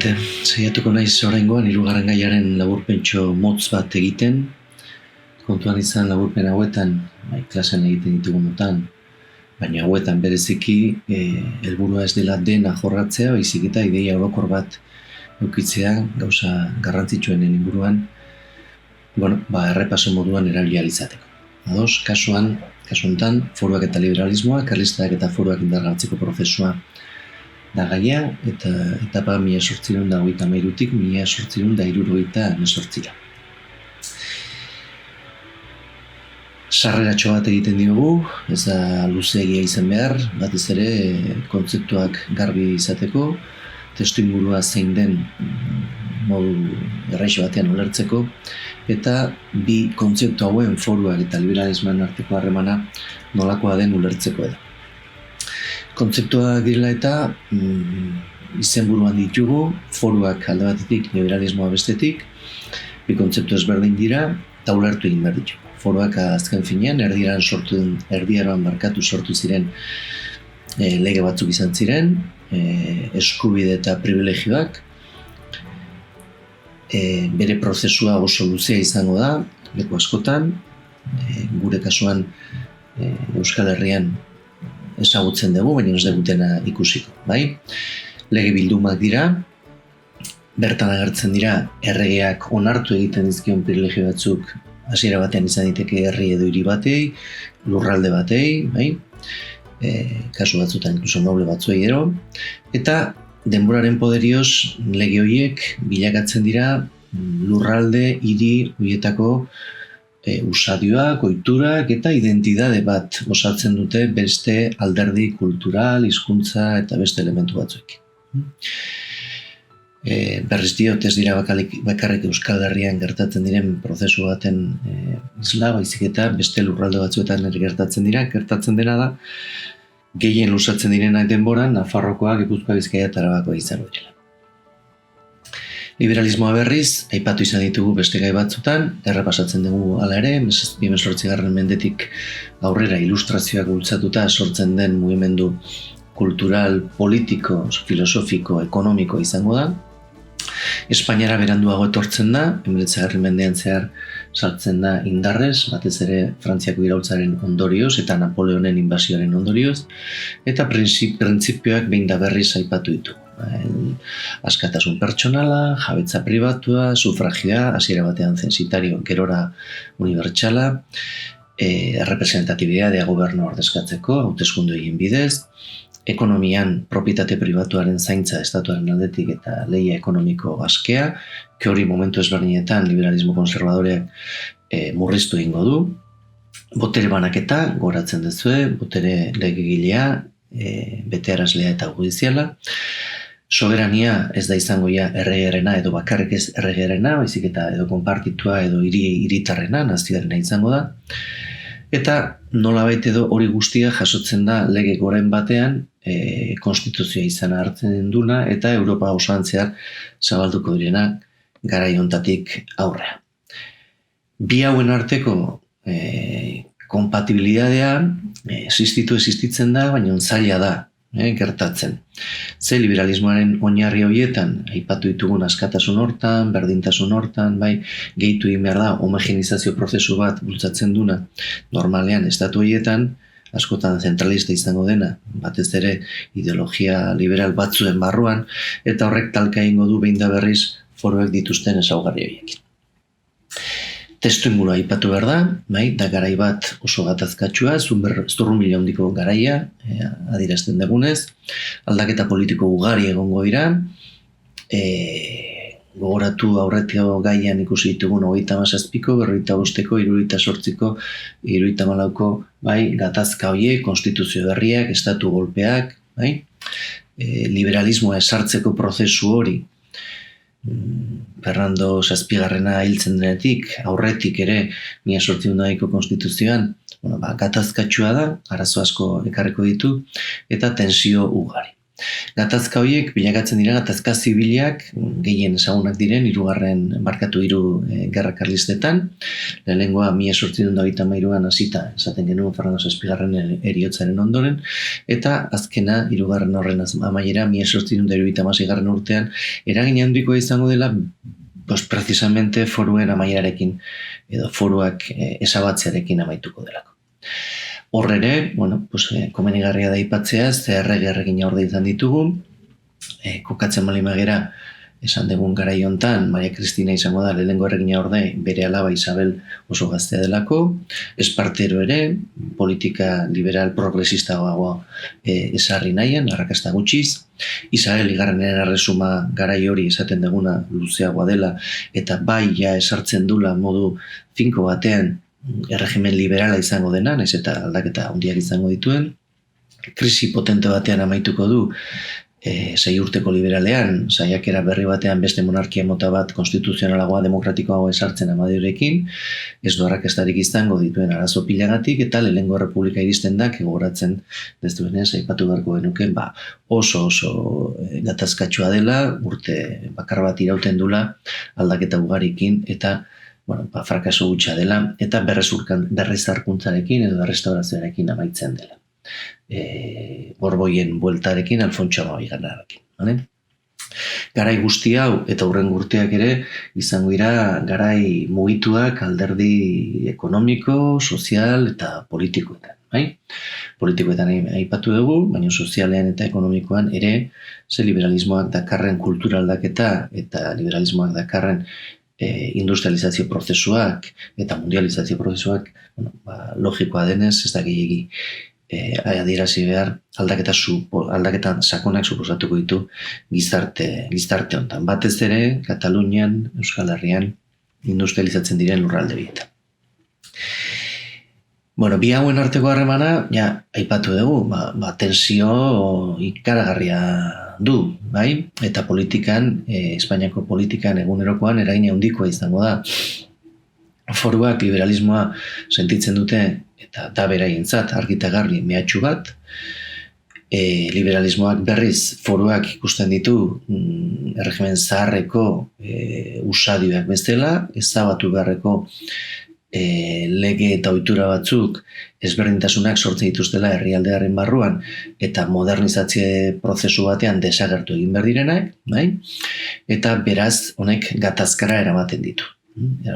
zarete, saiatuko naiz oraingoan hirugarren gaiaren laburpentxo motz bat egiten. Kontuan izan laburpen hauetan, klasean egiten ditugunotan, baina hauetan bereziki helburua ez dela dena jorratzea, baizik eta ideia orokor bat edukitzea gauza garrantzitsuenen inguruan, errepaso moduan erabili ahal izateko. Ados, kasu honetan, foruak eta liberalismoa, karlistak eta foruak indargabetzeko prozesua da gaia, eta etapa 1823-tik 1878. Sarreratxo bat egiten diogu, ez da luzeegia izan behar, batez ere kontzeptuak garbi izateko, testu ingurua zein den modu erraixo batean ulertzeko, eta bi kontzeptu hauen foruak eta liberalismoan arteko harremana nolakoa den ulertzeko edo. Kontzeptuak direla eta izenburuan ditugu, foruak alde batetik, liberalismoa bestetik, bi kontzeptu ezberdin dira, eta ulertu egin behar ditugu. Foruak azken finean, erdieroan sortu ziren lege batzuk izan ziren, eskubide eta privilegioak, bere prozesua oso luzea izango da, leku askotan, gure kasuan Euskal Herrian ezagutzen dugu, baina ez dugutena ikusiko, bai? Lege bildumak dira, bertan agertzen dira erregeak onartu egiten dizkion privilegio batzuk hasiera batean izan diteke herri edo hiri batei, lurralde batei, bai? Kasu batzutan inkluso noble batzuei ero, eta denboraren poderioz lege horiek bilakatzen dira lurralde, hiri horietako usadioak, ohiturak eta identitate bat osatzen dute beste alderdi kultural, hizkuntza eta beste elementu batzuekin. Berriz diot, ez dira bakarrik Euskal Herrian gertatzen diren prozesu baten isla, baizik eta beste lurralde batzuetan gertatzen dira, gertatzen dena da, gehien luzatzen direnak denboran, Nafarroakoa, Gipuzkoa, Bizkaia eta Arabakoa izango direla. Liberalismoa berriz, aipatu izan ditugu beste gai batzutan, errepasatzen dugu hala ere, 18. mendetik aurrera ilustrazioak bultzatuta sortzen den mugimendu kultural, politiko, filosofiko, ekonomiko izango da. Espainiara beranduago etortzen da, 19. mendean zehar sartzen da indarrez, batez ere Frantziako iraultzaren ondorioz eta Napoleonen inbasioaren ondorioz, eta printzipioak behin da berriz aipatu ditu. Askatasun pertsonala, jabetza pribatua, sufragioa, hasiera batean zensitario, gerora unibertsala, errepresentatibidadea gobernu ordezkatzeko, hauteskunde egin bidez, ekonomian propietate pribatuaren zaintza estatuaren aldetik eta lehia ekonomiko askea, hori momentu ezberdinetan liberalismo konservadoreak murriztu egingo du, botere banaketa, goratzen duzue, botere legegilea, betearazlea eta judiziala, soberania ez da izango ja erregearena edo bakarrik ez erregearena, baizik eta edo konpartitua edo hiritarrena, nazioarena izango da. Eta nolabait edo hori guztia jasotzen da lege goren batean konstituzioa izana hartzen duna eta Europa osoan zehar zabalduko direnak garai honetatik aurrea. Bi hauen arteko kompatibilitatea existitzen da, baina zaila da gertatzen. Ze liberalismoaren oinarri horietan, aipatu ditugun askatasun hortan, berdintasun hortan, gehitu egin behar da, homogenizazio prozesu bat bultzatzen duna, normalean estatu horietan, askotan zentralista izango dena, batez ere ideologia liberal batzuen barruan, eta horrek talka egingo du behin da berriz foruek dituzten ezaugarri horiekin. Testu ingurua aipatu behar da, da garai bat oso gatazkatsua, zurrumila handiko garaia, adierazten dugunez, aldaketa politiko ugari egongo dira, gogoratu aurretiko gaian ikusi ditugun 37ko, 45ko, 78ko, 74ko, gatazka horiek, konstituzio berriak, estatu golpeak, liberalismoa esartzeko prozesu hori, Fernando Zazpigarrena hiltzen denetik, aurretik ere 1800ko konstituzioan, gatazkatsua da, arazo asko ekarriko ditu, eta tensio ugari. Gatazka horiek bilakatzen dira gatazka zibilak, gehien ezagunak diren, hiru gerra karlistetan. Lehenengoa 1893an hasita, esaten genuen Fernando Zazpigarren heriotzaren ondoren, eta azkena hirugarren horren amaiera 1876 urtean eragin handikoa izango dela, precisamente foruen amaierarekin edo foruak ezabatzearekin amaituko delako. Hor ere, komenigarria da aipatzea, ze erregina orde izan ditugu, kokatzen baldin bagera, esan dugun garai hontan, Maria Cristina izango da, lehenengo erregina orde, bere alaba Isabel oso gaztea delako, Espartero ere, politika liberal progresistagoa esarri nahian, arrakasta gutxiz, Isabel igarrenaren erresuma garai hori esaten duguna luzeagoa dela, eta bai ja esartzen dula modu finko batean, erregimen liberala izango dena, naiz eta aldaketa handiak izango dituen, krisi potente batean amaituko du, 6 urteko liberalean, saiakera berri batean beste monarkia mota bat konstituzionalagoa, demokratikoagoa esartzen Amadeurekin, ez du arrakastarik izango dituen arazo pilagatik, eta lehenengo errepublika iristen da, gogoratzen ez duenez, aipatu beharko genuken, oso gatazkatsua dela, urte bakar bat irauten dula, aldaketa ugarikin, eta frakaso gutxa dela, eta berrezarkuntzarekin edo berrestaurazioarekin amaitzen dela. Borboien bueltarekin, Alfontso Amabigarrenarekin. Garai guzti hau, eta hurrengo urteak ere, izango dira garai mugituak alderdi ekonomiko, sozial eta politikoetan. Politikoetan aipatu dugu, baina sozialean eta ekonomikoan ere, ze liberalismoak dakarren kultura aldaketa eta liberalismoak dakarren industrializazio prozesuak eta mundializazio prozesuak logikoa denez, ez da gehiagi adierazi behar aldaketan sakonak suposatuko ditu gizarte hontan. Batez ere, Katalunian, Euskal Herrian industrializatzen diren lurralde bietan. Bi hauen arteko harremana, aipatu dugu, tensio ikaragarria du, bai? Eta politikan, Espainiako politikan egunerokoan eragin handikoa izango da. Foruak liberalismoa sentitzen dute, eta da beraientzat argitagarri mehatxu bat, liberalismoak berriz foruak ikusten ditu erregimen zaharreko usadioak bezala, ezabatu beharreko lege eta ohitura batzuk ezberdintasunak sortzen dituztela herrialdearen barruan eta modernizatze prozesu batean desagertu egin behar direnak, eta beraz honek gatazkara eramaten ditu.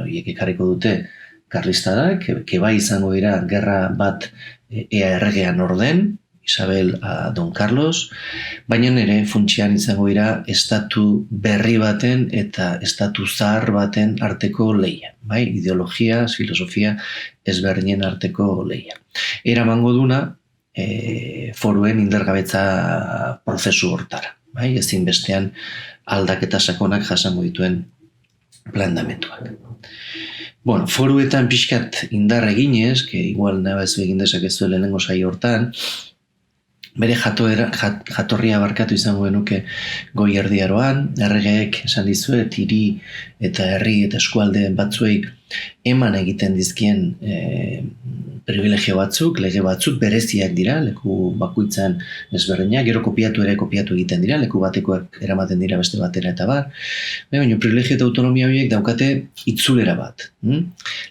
Horiek ekarriko dute karlistadak, bai izango dira gerra bat ea erregean orden, Isabel a Don Carlos, baina ere funtsian izango dira estatu berri baten eta estatu zahar baten arteko lehia. Ideologia, filosofia ezberdinen arteko lehia. Eramango duna foruen indargabetza prozesu hortara. Ezinbestean aldaketa sakonak jasango dituen planteamenduak. Foruetan pixkat indar eginez, igual nabazu egin dezakezu lehenengo saio hortan, bere jatorria barkatu izango genuke Goi Erdiaroan, erregeek esan dizuet, hiri eta herri eta eskualde batzuei eman egiten dizkien privilegio batzuk, lege batzuk bereziak dira, leku bakoitzan ezberdinak, gero kopiatu egiten dira, leku batekoak eramaten dira beste batera eta bar. Baina privilegio eta autonomia horiek daukate itzulera bat.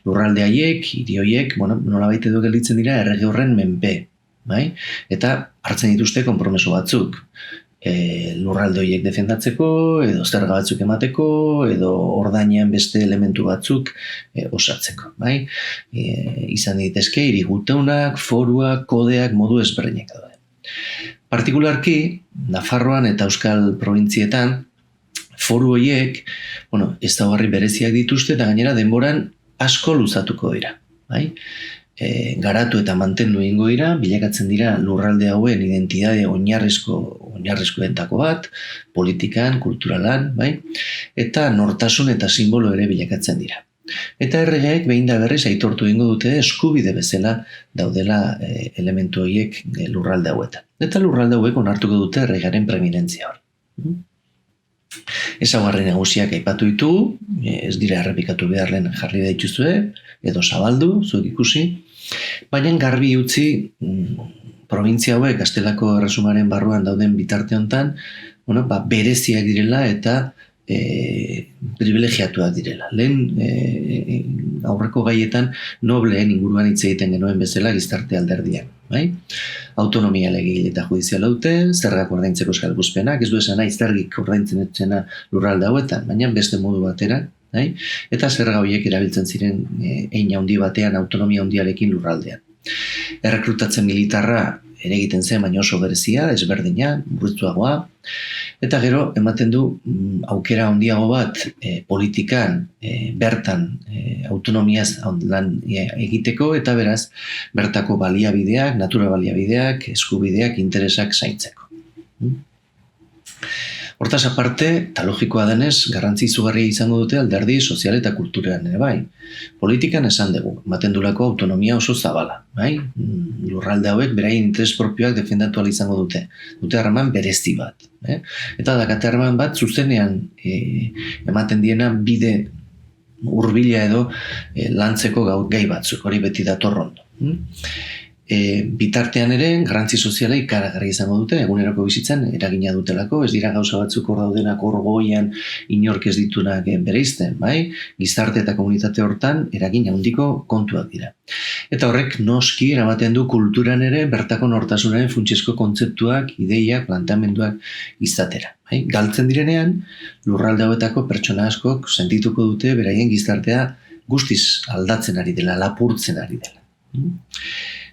Lurralde haiek, hiri horiek, nolabait edo gelditzen dira errege horren menpe. Eta hartzen dituzte konpromeso batzuk. Lurralde horiek defendatzeko, edo zerga batzuk emateko, edo ordainean beste elementu batzuk osatzeko. Izan ditezke, hiri guteunak, foruak, kodeak, modu ezberdinak daude. Partikularki, Nafarroan eta Euskal Probintzietan, foru horiek, ezaugarri bereziak dituzte, eta gainera denboran asko luzatuko dira. Garatu eta mantendu egingo dira, bilakatzen dira lurralde hauen identitate oinarrizkoetako bat, politikan, kulturalan, eta nortasun eta simbolo ere bilakatzen dira. Eta erregeek behin da berriz aitortu egingo dute eskubide bezala daudela elementu horiek lurralde hauetan. Eta lurralde hauek onartuko dute erregaren preeminentzia hori. Ezaugarri nagusiak aipatu ditugu, ez dira errepikatu behar lehen jarri dituzue, edo zabaldu, zuek ikusi, baina garbi utzi provintzia hauek Gaztelako Erresumaren barruan dauden bitarte hontan, bereziak direla eta privilegiatuak direla. Lehen aurreko gaietan nobleen inguruan hitz egiten genuen bezala gizarte alderdian. Bai? Autonomia legegile eta judiziala dute, zergak ordaintzeko salbuespenak, ez du esan nahi zergik ordaintzen etzena lurralde hauetan, baina beste modu batera, bai? Eta zerga horiek erabiltzen ziren hein handi batean autonomia handiarekin lurraldean. Errekrutatzen militarra ere egiten zen, baina oso berezia, ezberdina, murritzuagoa, eta gero ematen du aukera handiago bat politikan bertan autonomiaz lan egiteko eta beraz bertako baliabideak, natura baliabideak, eskubideak, interesak zaintzeko. Hortaz aparte, eta logikoa denez, garrantzi izugarria izango dute alderdi sozial eta kulturan ere bai. Politikan esan dugu, ematen dulako autonomia oso zabala. Bai? Lurralde hauek beraien interes propioak defendatu ahal izango dute. Dute harreman berezi bat. Eta dakate harreman bat zuzenean ematen diena bide hurbila edo lantzeko gai batzuk, hori beti datorrondo. Bitartean ere, garrantzi soziala ikaragarri izango dute, eguneroko bizitzan eragina dutelako, ez dira gauza batzuk hor daudenak hor goian inork ez ditunak bereizten, bai? Gizarte eta komunitate hortan eragin handiko kontuak dira. Eta horrek noski eramaten du kulturan ere bertako nortasunaren funtsezko kontzeptuak, ideiak, planteamenduak izatera. Bai? Galtzen direnean, lurralde hauetako pertsona askok sentituko dute beraien gizartea guztiz aldatzen ari dela, lapurtzen ari dela.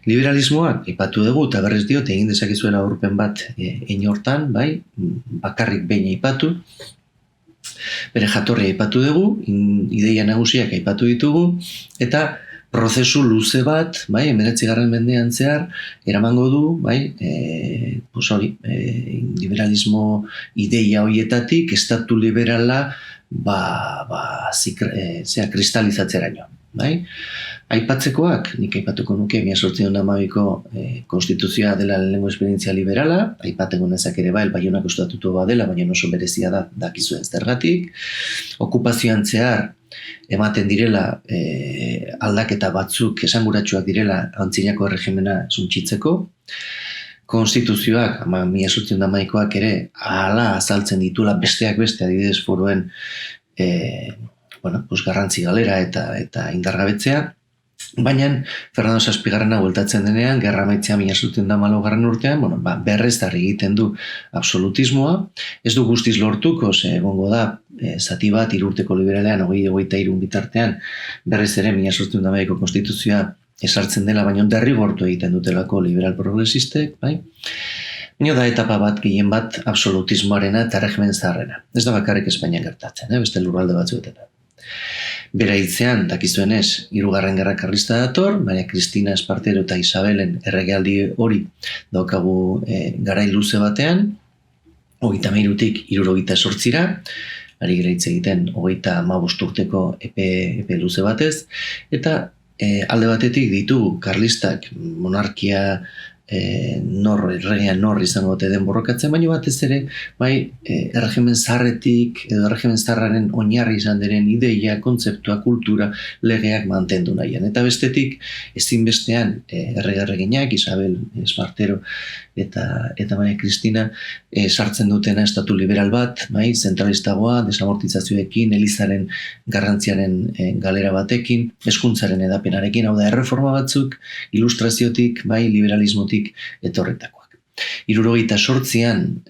Liberalismoak aipatu dugu eta berriz diot egin dezakezuela aurpen bat hein hortan, bai, bakarrik behin aipatu. Bere jatorria aipatu dugu, ideia nagusiak aipatu ditugu eta prozesu luze bat, bai, 19. mendean zehar eramango du, bai, liberalismo ideia horietatik estatu liberala kristalizatzeraino, bai? Aipatzekoak, nik aipatuko nuke 1812ko konstituzioa dela lehenengo esperientzia liberala, aipateko nezak ere bai, Baionako estatutu bat dela, baina oso berezia da dakizuen zergatik. Okupazioan zehar ematen direla aldaketa batzuk esanguratsuak direla antzinako erregimena suntsitzeko. Konstituzioak, 1812koak ere hala azaltzen ditula besteak beste adibidez foruen garrantzi galera eta indargabetzea. Baina, Fernando Zazpigarrena bueltatzen denean, gerra amaitzea 1814 urtean, berreztarri egiten du absolutismoa, ez du guztiz lortuko, egongo da, zati bat, 3 urteko liberalean, 23 bitartean, berrez ere 1812ko konstituzioa esartzen dela, baina derrigortu egiten dutelako liberal progresistek, bai? Baina da etapa bat, gehien bat, absolutismoarena eta regimen zaharrena. Ez da bakarrik Espainian gertatzen, beste lurralde batzuetan. Bera hitzean, dakizuenez, 3. Gerra Karlista dator, Maria Cristina Espartero eta Isabelen erregealdi hori daukagu garai luze batean, 33tik 78ra, ari gara hitz egiten 35 urteko epe luze batez, eta alde batetik ditugu karlistak monarkia erregea nor izango dute den borrokatzen, baina batez ere, bai, erregimen zaharretik edo erregimen zaharraren oinarri izan diren ideia, kontzeptua, kultura, legeak mantendu nahian. Eta bestetik, ezinbestean erreginak, Isabel Espartero eta Maria Cristina sartzen dutena estatu liberal bat, bai, zentralistagoa, desamortizazioekin, elizaren garrantziaren galera batekin, hezkuntzaren edapenarekin, hau da, erreforma batzuk, ilustraziotik, bai, liberalismotik etorretakoak. 78an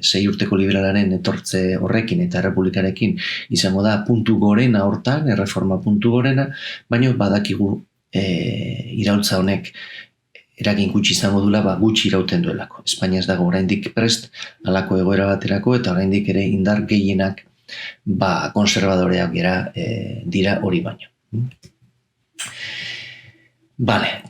6 urteko liberalaren etortze horrekin eta errepublikarekin izango da puntu gorena hortan, erreforma puntu gorena, baina badakigu iraultza honek eragin gutxi izango dula, gutxi irauten duelako. Espainia ez dago oraindik prest halako egoera baterako eta oraindik ere indar gehienak konservadoreak dira hori baino.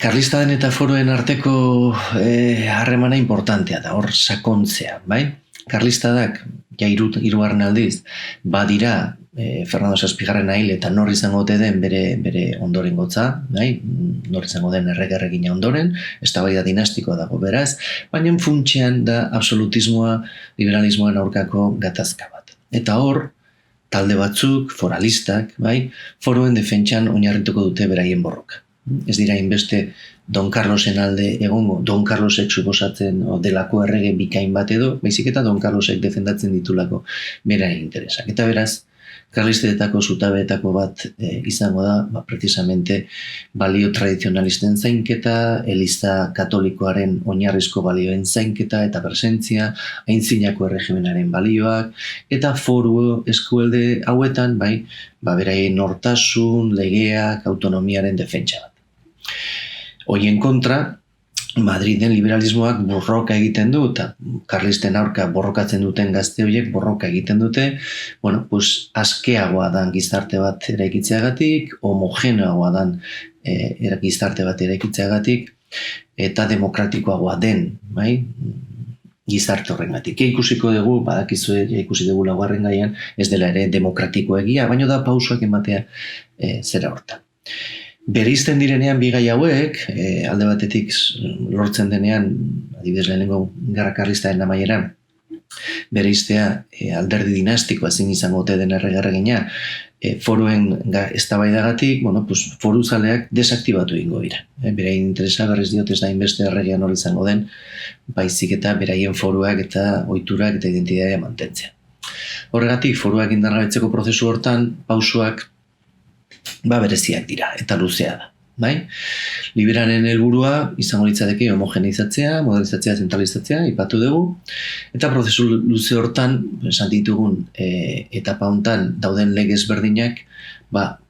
Karlista den eta foroen arteko harremana importantea da, hor sakontzea, bai? Karlistadak, ja 3. aldiz, badira Fernando Zazpigarrena hil eta nor izango ote den bere ondorengotza, bai? Nor izango den erregina ondoren, eztabaida dinastikoa dago beraz, baina funtsean da absolutismoa, liberalismoan aurkako gatazka bat. Eta hor, talde batzuk, foralistak, bai? Foroen defentsan oinarrituko dute beraien borroka. Ez dira inbeste Don Carlosen alde egongo, Don Carlosek suposatzen delako errege bikain bat edo, baizik eta Don Carlosek defendatzen ditulako beraren interesak. Eta beraz, karlistetako zutabeetako bat izango da, precisamente balio tradizionalisten zainketa, Eliza katolikoaren oinarrizko balioen zainketa eta presentzia, aintzinako erregimenaren balioak, eta foru eskualde hauetan, beraien nortasun, legeak, autonomiaren defentsa bat. Horien kontra, Madriden liberalismoak borroka egiten du, eta karlisten aurka borrokatzen duten gazte horiek borroka egiten dute, askeagoa dan gizarte bat eraikitzeagatik, homogeneoagoa dan gizarte bat eraikitzeagatik, eta demokratikoagoa den, gizarte horrengatik. Ikusiko dugu, badakizue, ikusi dugu laugarren gaian, ez dela ere demokratiko egia, baina da pausoak ematea zera hortan. Bereizten direnean bi gai hauek, alde batetik lortzen denean, adibidez lehenengo gerra karlistaren amaieran, bereiztea alderdi dinastikoa ezin izango ote den erregerregina, foruen eztabaidagatik, foruzaleak desaktibatu egingo dira. Beraien interesa berriz diot ez da inbeste erregean hori izango den, baizik eta beraien foruak eta ohiturak eta identitatea mantentzea. Horregatik, foruak indargabetzeko prozesu hortan, pausoak bereziak dira, eta luzea da. Liberalen helburua izango litzateke homogenizatzea, modernizatzea, zentralizatzea, aipatu dugu, eta prozesu luze hortan, esan ditugun etapa hontan dauden legez berdinak,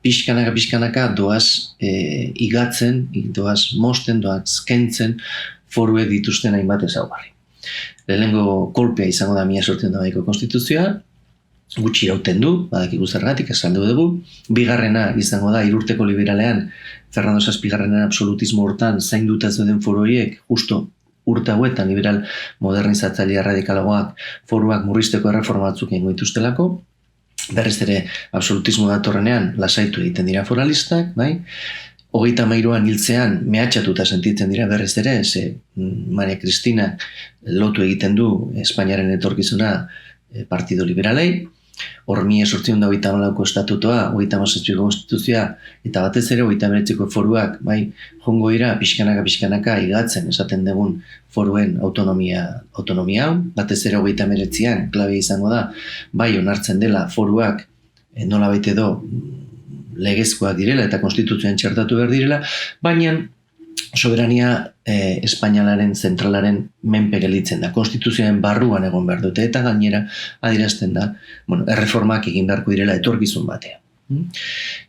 pixkanaka doaz igatzen, doaz mosten, doaz kentzen, foruek dituzten hainbat ezaugarri. Lehenengo kolpea izango da 1808ko konstituzioa, gutxi irauten du, badakigu zergatik, esan dugu. Bigarrena izango da, 3 urteko liberalean, Fernando Zazpigarrenen absolutismo hortan zainduta zeuden foru horiek, justo urte hauetan liberal modernizatzailea radikalagoak foruak murrizteko erreforma batzuk egingo dituztelako, berriz ere absolutismo datorrenean lasaitu egiten dira foralistak, 33an hiltzean mehatxatuta sentitzen dira berriz ere, Maria Cristina lotu egiten du Espainiaren etorkizuna Partido Liberalei, hor 1829ko estatutoa, 37ko konstituzioa, eta batez ere 39ko foruak, jongo dira pixkanaka igatzen esaten dugun foruen autonomia hau, batez ere 39an klabe izango da, onartzen dela foruak nolabait edo legezkoak direla eta konstituzioan txertatu behar direla, baina soberania espainolaren zentralaren menpe gelditzen da. Konstituzioaren barruan egon behar dute eta gainera adierazten da erreformak egin beharko direla etorkizun batean.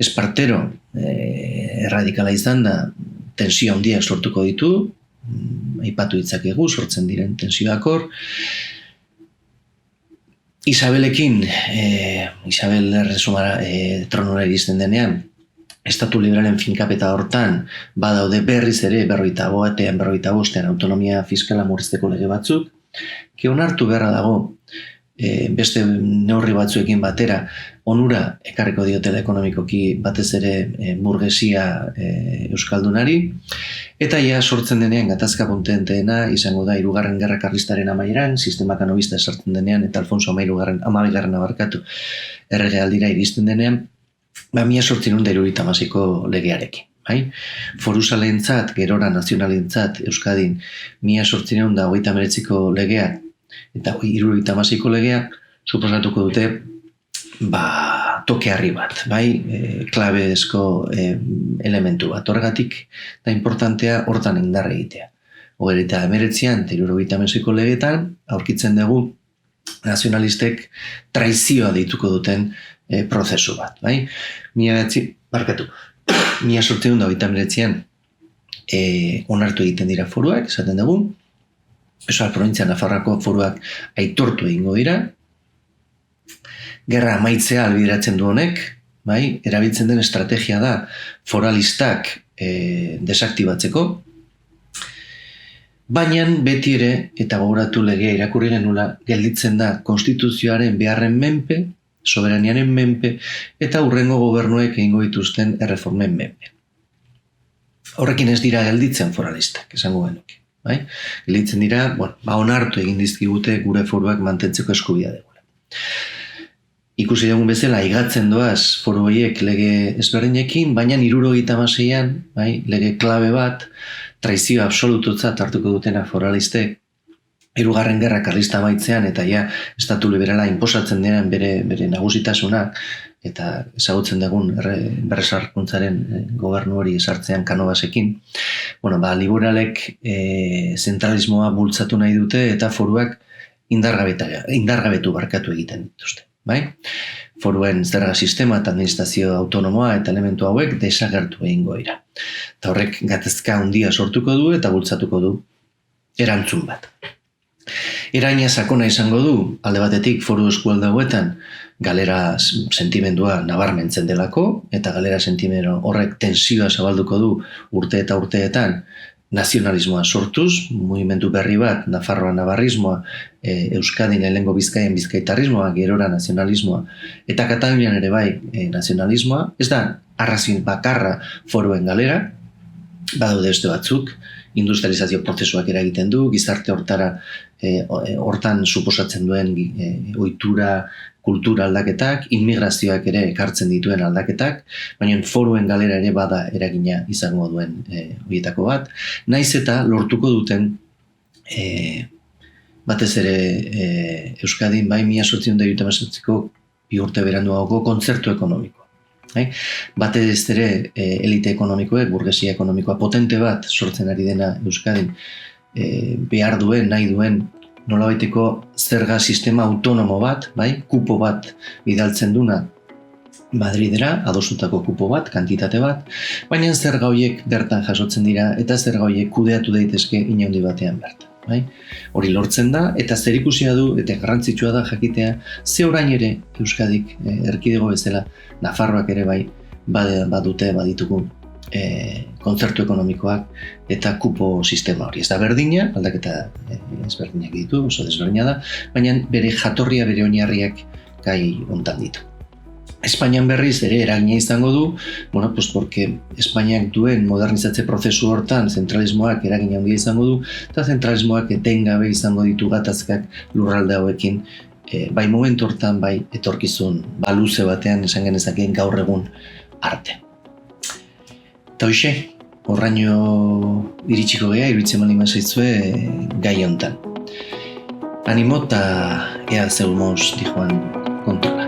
Espartero erradikala izan da tensio handiak sortuko ditu, aipatu ditzakegu sortzen diren tensioak hor. Isabelekin, Isabel erresumara tronora iristen denean, Estatu liberalen finkapeta hortan badaude berriz ere 45ean autonomia fiskala murrizteko lege batzuk, onartu beharra dago beste neurri batzuekin batera onura ekarriko diotela ekonomikoki batez ere burgesia euskaldunari, eta sortzen denean gatazka potenteena izango da 3. Gerra Karlistaren amaieran, sistema kanobista sartzen denean eta Alfonso XII abarkatu erregealdira iristen denean, 1876ko legearekin. Foruzalentzat, gerora nazionalentzat, Euskadin 1839ko legeak eta 1976ko legeak suposatuko dute tokearri bat, klabezko elementu bat. Horregatik da importantea hortan indarra egitea. 1989an eta 1976ko legeetan aurkitzen dugu nazionalistek traizioa deituko duten prozesu bat. 1889an onartu egiten dira foruak, esaten dugu, Euskal Probintzia Nafarroako foruak aitortu egingo dira, gerra amaitzea albideratzen du honek, erabiltzen den estrategia da foralistak desaktibatzeko, baina beti ere, eta gogoratu legea irakurri genula, gelditzen da konstituzioaren beharren menpe, soberaniaren menpe, eta hurrengo gobernuek egingo dituzten erreformen menpe. Horrekin ez dira gelditzen foralistak, esango genuke. Gelditzen dira, onartu egin dizkigute gure foruak mantentzeko eskubidea dugula. Ikusi dugun bezala, igatzen doaz foru horiek lege ezberdinekin, baina 1976an, lege klabe bat, traizio absolututzat hartuko dutena foralistek, Hirugarren Gerra Karlista amaitzean eta ja estatu liberala inposatzen denean bere nagusitasunak eta ezagutzen dugun berresarkuntzaren gobernu hori esartzean Kanobasekin. Liberalek zentralismoa bultzatu nahi dute eta foruak indargabetu barkatu egiten dituzte. Bai? Foruen zerga sistema eta administrazio autonomoa eta elementu hauek desagertu egingo dira. Eta horrek gatazka handia sortuko du eta bultzatuko du erantzun bat. Eraina sakona izango du, alde batetik foru eskualde hauetan galera sentimendua nabarmentzen delako, eta galera sentimendu horrek tensioa zabalduko du urte eta urteetan nazionalismoa sortuz, mugimendu berri bat, Nafarroa-navarrismoa, Euskadin lehengo Bizkaian bizkaitarrismoa, gerora nazionalismoa, eta Katalunian ere bai nazionalismoa, ez da arrazin bakarra foruen galera, badaude beste batzuk, industrializazio prozesuak eragiten du, gizarte hortan suposatzen duen ohitura, kultura aldaketak, immigrazioak ere ekartzen dituen aldaketak, baina foruen galera ere bada eragina izango duen horietako bat. Naiz eta lortuko duten, batez ere Euskadin bai 1878ko 2 urte beranduagoko kontzertu ekonomikoa. Batez ere elite ekonomikoek, burgesia ekonomikoa potente bat sortzen ari dena Euskadin behar duen, nahi duen nolabaiteko zerga sistema autonomo bat, kupo bat bidaltzen duna Madridera, adostutako kupo bat, kantitate bat, baina zerga horiek bertan jasotzen dira eta zerga horiek kudeatu daitezke inaundi batean bertan. Hori lortzen da, eta zer ikusia du, eta garrantzitsua da jakitea, ze orain ere Euskadik erkidego bezala, Nafarroak ere bai, baditugu kontzertu ekonomikoak eta kupo sistema hori. Ez da berdina, aldaketa ezberdinak ditu, oso desberdina da, baina bere jatorria, bere oinarriak gai hontan ditu. Espainian berriz ere eragina izango du, porque Espainiak duen modernizatze prozesu hortan zentralismoak eragina handia izango du, eta zentralismoak etengabe izango ditu gatazkak lurralde hauekin, bai momentu hortan, bai etorkizun, luze batean esan genezakeen gaur egun arte. Eta hoxe, horraino iritsiko geha, iruditzen baldin bazaizue gai hontan. Animo eta ea zeulmoz dijoan kontrola.